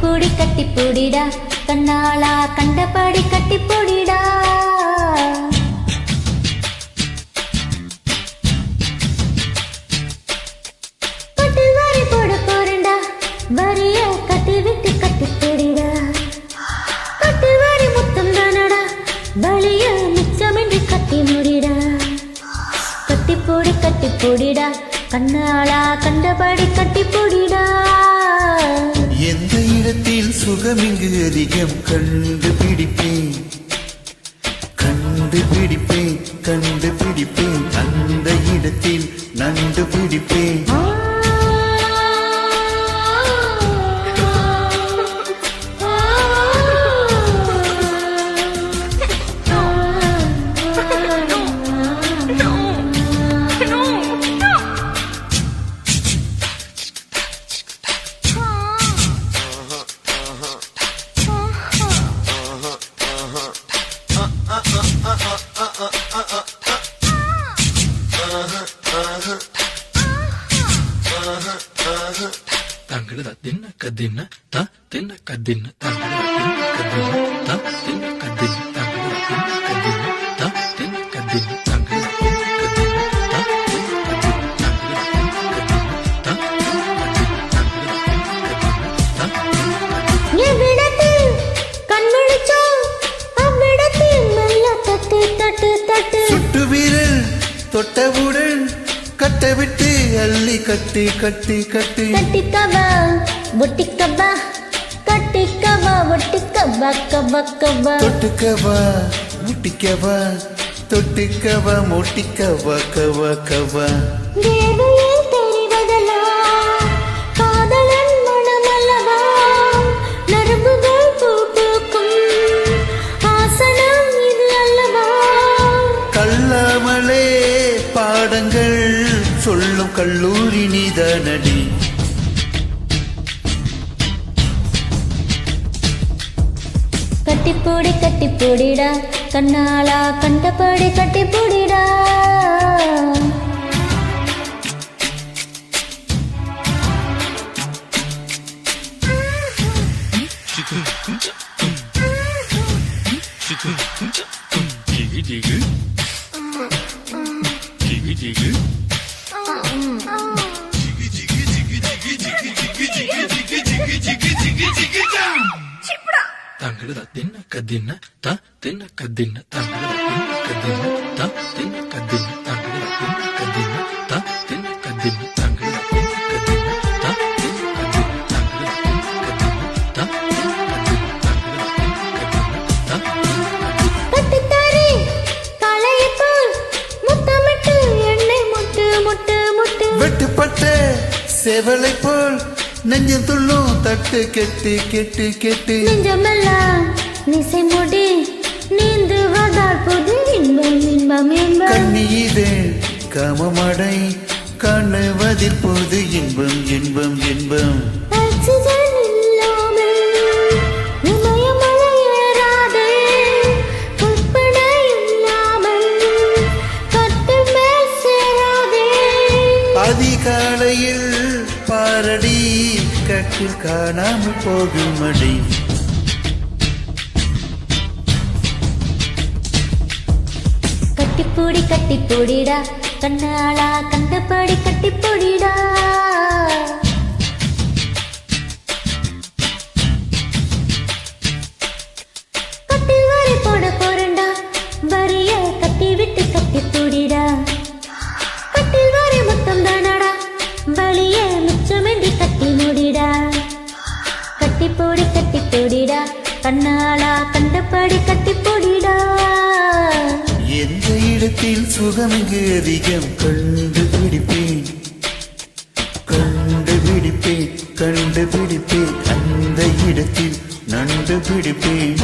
கட்டிப்பூடி கட்டிப்பூடிடா கண்ணாளா கண்டபடி கட்டிப்பூடிடா கட்டில் வாரி போட போறேன்டா வரிய கட்டி விட்டு கட்டிப்பூடிடா கட்டில் வாரி முத்தம் தானடா வலிய மிச்சமின்றி கட்டி முடிடா கட்டிப்பூடி கட்டிப்பூடிடா கண்ணாளா கண்டபடி கட்டிப்பூடிடா எந்த இடத்தில் சுகமிங்கு அதிகம் கண்டுபிடிப்பேன் கண்டுபிடிப்பேன் கண்டுபிடிப்பேன் அந்த இடத்தில் நண்டு பிடிப்பேன் Tanggal dinna kadinna ta dinna kadinna tanggal dinna kadinna ta dinna kadinna tanggal dinna kadinna ta dinna kadinna tanggal dinna kadinna ta dinna kadinna tanggal dinna kadinna ta எவ்விடத்தில் கண்முழிச்சோ அவ்விடத்தில் மெல்ல தட்டு தட்டு தட்டு சுட்டு வீரல் தொட்டவுடன் கட்டவிட்டு அள்ளி கட்டி கட்டி கட்டி கட்டிக்கவா ஒட்டிக்கவா கட்டிக்கவா ஒட்டிக்கவா கவா கவா தொட்டுக்கவா முட்டிக்கவா தொட்டுக்கவா முட்டிக்கவா கவா கவா தேவையில் தெரிவதெல்லாம் காதலன் மனமல்லவா நரம்புகள் பூ பூக்கும் ஆசனம் இது அல்லவா கல்லாமலே பாடங்கள் சொல்லும் கல்லூரி நீதானடி கட்டிப்பூடி கட்டிப்பூடிடா கண்ணாளா கண்டபடி கட்டிப்பூடிடா Tanggal dinna kadinna ta dinna kadinna tanggal dinna kadinna ta dinna kadinna tanggal dinna kadinna ta dinna kadinna tanggal dinna kadinna ta dinna kadinna tanggal dinna kadinna ta dinna kadinna tanggal dinna kadinna ta கட்டித்தாரி களையப்போல் முத்தமிட்டு எண்ணெய் முட்டு முட்டு முட்டு வெட்டுப்பட்ட சேவலை போல் நெஞ்சம் துள்ளும் தட்டு கெட்டு கெட்டு கெட்டு நெஞ்சமெல்லாம் நிசை முடி நீந்துவதால் புது இன்பம் இன்பம் இன்பம் கண்ணீரேன் காமமடை காணுவதில் போது இன்பம் இன்பம் இன்பம் ஆக்சிஜன் இல்லாமல் இமயமலை ஏறாதே கற்பனை இல்லாமல் கட்டு மேல் சேராதே அதிகாலையில் பாரடி கட்டில் காணாமல் போகும் அடி கட்டிப்பூடி கட்டிப்பூடிடா கண்ணாளா கண்டபடி கட்டிப்பூடிடா கட்டில் வாரி போட போறேன்டா வரிய கட்டி விட்டு கட்டிப்பூடிடா கட்டில் வாரி முத்தம் தானடா வலிய மிச்சமின்றி கட்டி முடிடா கட்டிப்பூடி கட்டிப்பூடிடா கண்ணாளா கண்டபடி கட்டிப்பூடிடா எந்த இடத்தில் சுகமிகு அதிகம் கண்டுபிடிப்பேன் கண்டுபிடிப்பேன் கண்டுபிடிப்பேன் அந்த இடத்தில் நண்டு பிடிப்பேன்